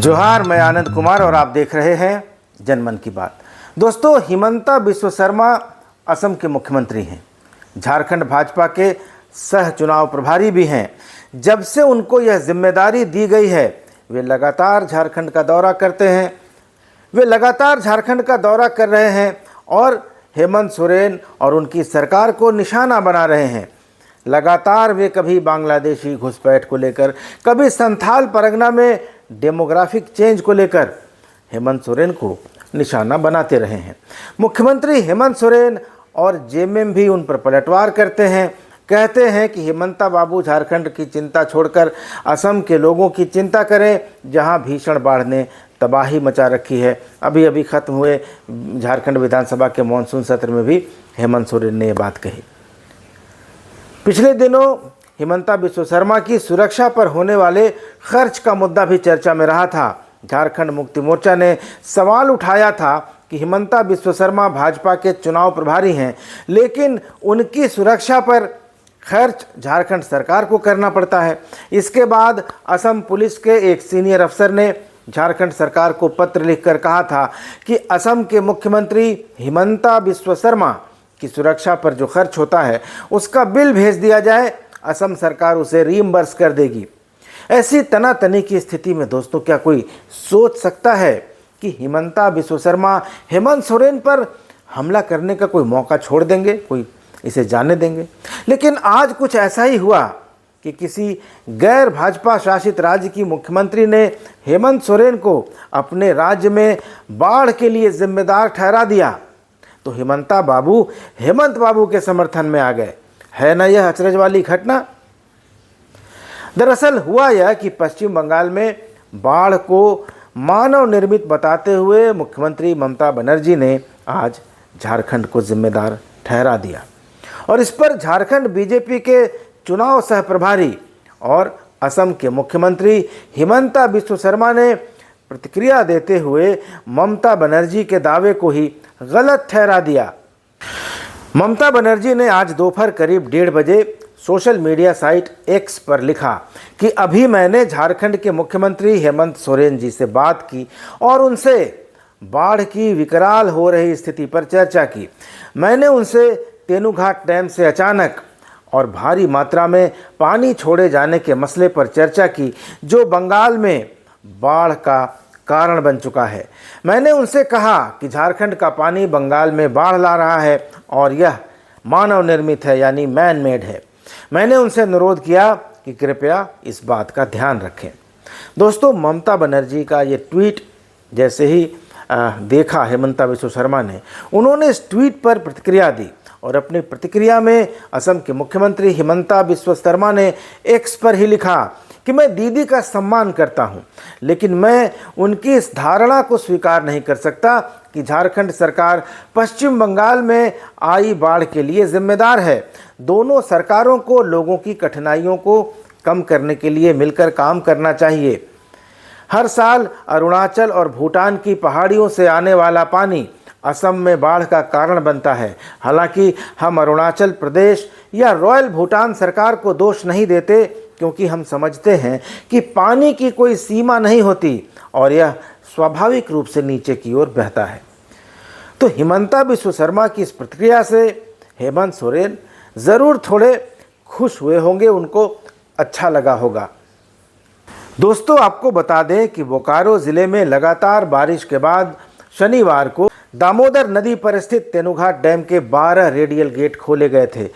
जोहार, मैं आनंद कुमार और आप देख रहे हैं जनमन की बात। दोस्तों, हिमंता बिस्वा शर्मा असम के मुख्यमंत्री हैं, झारखंड भाजपा के सह चुनाव प्रभारी भी हैं। जब से उनको यह जिम्मेदारी दी गई है, वे लगातार झारखंड का दौरा करते हैं। वे लगातार झारखंड का दौरा कर रहे हैं और हेमंत सोरेन और उनकी सरकार को निशाना बना रहे हैं। लगातार वे कभी बांग्लादेशी घुसपैठ को लेकर, कभी संथाल परगना में डेमोग्राफिक चेंज को लेकर हेमंत सोरेन को निशाना बनाते रहे हैं। मुख्यमंत्री हेमंत सोरेन और जेएमएम भी उन पर पलटवार करते हैं, कहते हैं कि हिमंता बाबू झारखंड की चिंता छोड़कर असम के लोगों की चिंता करें, जहां भीषण बाढ़ ने तबाही मचा रखी है। अभी अभी खत्म हुए झारखंड विधानसभा के मानसून सत्र में भी हेमंत सोरेन ने ये बात कही। पिछले दिनों हिमंता बिस्वा शर्मा की सुरक्षा पर होने वाले खर्च का मुद्दा भी चर्चा में रहा था। झारखंड मुक्ति मोर्चा ने सवाल उठाया था कि हिमंता बिस्वा शर्मा भाजपा के चुनाव प्रभारी हैं, लेकिन उनकी सुरक्षा पर खर्च झारखंड सरकार को करना पड़ता है। इसके बाद असम पुलिस के एक सीनियर अफसर ने झारखंड सरकार को पत्र लिखकर कहा था कि असम के मुख्यमंत्री हिमंता बिस्वा शर्मा की सुरक्षा पर जो खर्च होता है उसका बिल भेज दिया जाए, असम सरकार उसे रीइंबर्स कर देगी। ऐसी तनातनी की स्थिति में दोस्तों, क्या कोई सोच सकता है कि हिमंता बिस्वा शर्मा हेमंत सोरेन पर हमला करने का कोई मौका छोड़ देंगे, कोई इसे जाने देंगे? लेकिन आज कुछ ऐसा ही हुआ कि किसी गैर भाजपा शासित राज्य की मुख्यमंत्री ने हेमंत सोरेन को अपने राज्य में बाढ़ के लिए जिम्मेदार ठहरा दिया, तो हेमंत बाबू के समर्थन में आ गए। है ना यह अचरज वाली घटना? दरअसल हुआ यह कि पश्चिम बंगाल में बाढ़ को मानव निर्मित बताते हुए मुख्यमंत्री ममता बनर्जी ने आज झारखंड को जिम्मेदार ठहरा दिया और इस पर झारखंड बीजेपी के चुनाव सह प्रभारी और असम के मुख्यमंत्री हिमंता बिस्वा शर्मा ने प्रतिक्रिया देते हुए ममता बनर्जी के दावे को ही गलत ठहरा दिया। ममता बनर्जी ने आज दोपहर करीब 1:30 बजे सोशल मीडिया साइट एक्स पर लिखा कि अभी मैंने झारखंड के मुख्यमंत्री हेमंत सोरेन जी से बात की और उनसे बाढ़ की विकराल हो रही स्थिति पर चर्चा की। मैंने उनसे तेनुघाट डैम से अचानक और भारी मात्रा में पानी छोड़े जाने के मसले पर चर्चा की, जो बंगाल में बाढ़ का कारण बन चुका है। मैंने उनसे कहा कि झारखंड का पानी बंगाल में बाढ़ ला रहा है और यह मानव निर्मित है, यानी मैन मेड है। मैंने उनसे अनुरोध किया कि कृपया इस बात का ध्यान रखें। दोस्तों, ममता बनर्जी का ये ट्वीट जैसे ही देखा हिमंता बिस्वा शर्मा ने, उन्होंने इस ट्वीट पर प्रतिक्रिया दी और अपनी प्रतिक्रिया में असम के मुख्यमंत्री हिमंता बिस्वा शर्मा ने एक्स पर ही लिखा कि मैं दीदी का सम्मान करता हूं, लेकिन मैं उनकी इस धारणा को स्वीकार नहीं कर सकता कि झारखंड सरकार पश्चिम बंगाल में आई बाढ़ के लिए जिम्मेदार है। दोनों सरकारों को लोगों की कठिनाइयों को कम करने के लिए मिलकर काम करना चाहिए। हर साल अरुणाचल और भूटान की पहाड़ियों से आने वाला पानी असम में बाढ़ का कारण बनता है। हालांकि हम अरुणाचल प्रदेश या रॉयल भूटान सरकार को दोष नहीं देते, क्योंकि हम समझते हैं कि पानी की कोई सीमा नहीं होती और यह स्वाभाविक रूप से नीचे की ओर बहता है। तो हिमंता बिस्वा शर्मा की इस प्रतिक्रिया से हेमंत सोरेन ज़रूर थोड़े खुश हुए होंगे, उनको अच्छा लगा होगा। दोस्तों, आपको बता दें कि बोकारो ज़िले में लगातार बारिश के बाद शनिवार को दामोदर नदी पर स्थित तेनुघाट डैम के 12 रेडियल गेट खोले गए थे।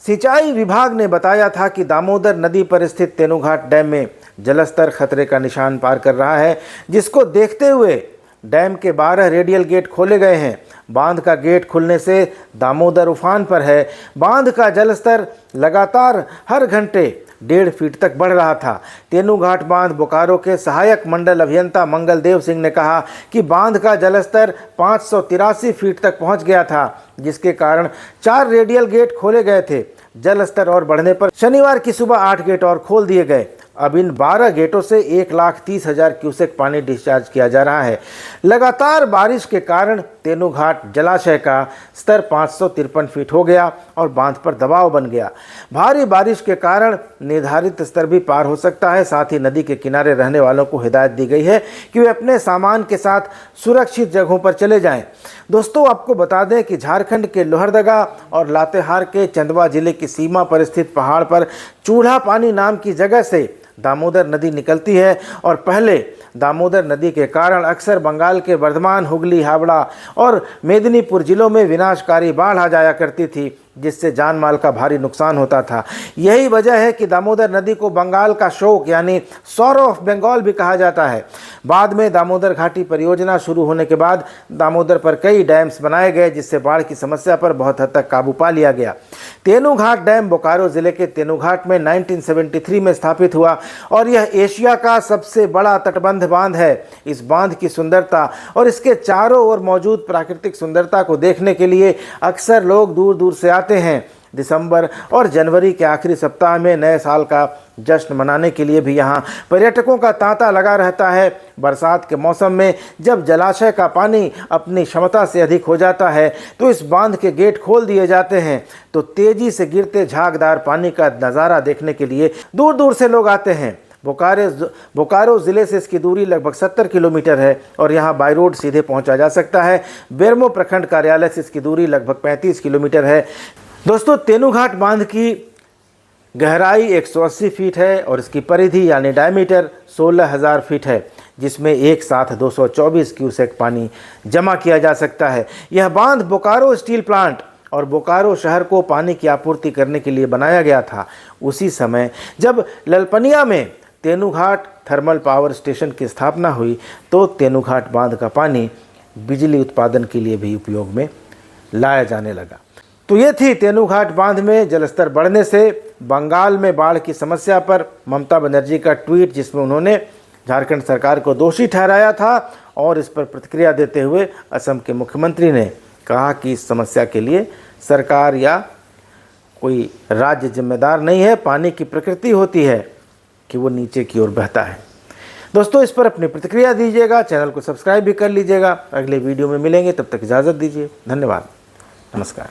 सिंचाई विभाग ने बताया था कि दामोदर नदी पर स्थित तेनुघाट डैम में जलस्तर खतरे का निशान पार कर रहा है, जिसको देखते हुए डैम के 12 रेडियल गेट खोले गए हैं। बांध का गेट खुलने से दामोदर उफान पर है। बांध का जलस्तर लगातार हर घंटे 1.5 फीट तक बढ़ रहा था। तेनुघाट बांध बोकारो के सहायक मंडल अभियंता मंगल देव सिंह ने कहा कि बांध का जलस्तर 583 फीट तक पहुंच गया था, जिसके कारण 4 रेडियल गेट खोले गए थे। जल स्तर और बढ़ने पर शनिवार की सुबह 8 गेट और खोल दिए गए। अब इन 12 गेटों से 1,30,000 क्यूसेक पानी डिस्चार्ज किया जा रहा है। लगातार बारिश के कारण तेनूघाट जलाशय का स्तर 553 फीट हो गया और बांध पर दबाव बन गया। भारी बारिश के कारण निर्धारित स्तर भी पार हो सकता है। साथ ही नदी के किनारे रहने वालों को हिदायत दी गई है कि वे अपने सामान के साथ सुरक्षित जगहों पर चले जाएं। दोस्तों, आपको बता दें कि झारखंड के लोहरदगा और लातेहार के चंदवा जिले की सीमा पर स्थित पहाड़ पर चूल्हा पानी नाम की जगह से दामोदर नदी निकलती है और पहले दामोदर नदी के कारण अक्सर बंगाल के वर्धमान, हुगली, हावड़ा और मेदिनीपुर जिलों में विनाशकारी बाढ़ आ जाया करती थी, जिससे जान माल का भारी नुकसान होता था। यही वजह है कि दामोदर नदी को बंगाल का शोक यानी सॉरो ऑफ बंगाल भी कहा जाता है। बाद में दामोदर घाटी परियोजना शुरू होने के बाद दामोदर पर कई डैम्स बनाए गए, जिससे बाढ़ की समस्या पर बहुत हद तक काबू पा लिया गया। तेनूघाट डैम बोकारो जिले के तेनूघाट में 1973 में स्थापित हुआ और यह एशिया का सबसे बड़ा तटबंध बांध है। इस बांध की सुंदरता और इसके चारों ओर मौजूद प्राकृतिक सुंदरता को देखने के लिए अक्सर लोग दूर दूर से आते हैं। दिसंबर और जनवरी के आखिरी सप्ताह में नए साल का जश्न मनाने के लिए भी यहाँ पर्यटकों का तांता लगा रहता है। बरसात के मौसम में जब जलाशय का पानी अपनी क्षमता से अधिक हो जाता है तो इस बांध के गेट खोल दिए जाते हैं, तो तेजी से गिरते झागदार पानी का नज़ारा देखने के लिए दूर दूर से लोग आते हैं। बोकारो ज़िले से इसकी दूरी लगभग 70 किलोमीटर है और यहाँ बाई रोड सीधे पहुँचा जा सकता है। बेरमो प्रखंड कार्यालय से इसकी दूरी लगभग 35 किलोमीटर है। दोस्तों, तेनूघाट बांध की गहराई 180 फीट है और इसकी परिधि यानी डायमीटर 16,000 फीट है, जिसमें एक साथ 224 क्यूसेक पानी जमा किया जा सकता है। यह बांध बोकारो स्टील प्लांट और बोकारो शहर को पानी की आपूर्ति करने के लिए बनाया गया था। उसी समय जब ललपनिया में तेनूघाट थर्मल पावर स्टेशन की स्थापना हुई तो तेनूघाट बांध का पानी बिजली उत्पादन के लिए भी उपयोग में लाया जाने लगा। तो ये थी तेनूघाट बांध में जलस्तर बढ़ने से बंगाल में बाढ़ की समस्या पर ममता बनर्जी का ट्वीट, जिसमें उन्होंने झारखंड सरकार को दोषी ठहराया था और इस पर प्रतिक्रिया देते हुए असम के मुख्यमंत्री ने कहा कि इस समस्या के लिए सरकार या कोई राज्य जिम्मेदार नहीं है। पानी की प्रकृति होती है कि वो नीचे की ओर बहता है। दोस्तों, इस पर अपनी प्रतिक्रिया दीजिएगा, चैनल को सब्सक्राइब भी कर लीजिएगा। अगले वीडियो में मिलेंगे, तब तक इजाज़त दीजिए। धन्यवाद, नमस्कार।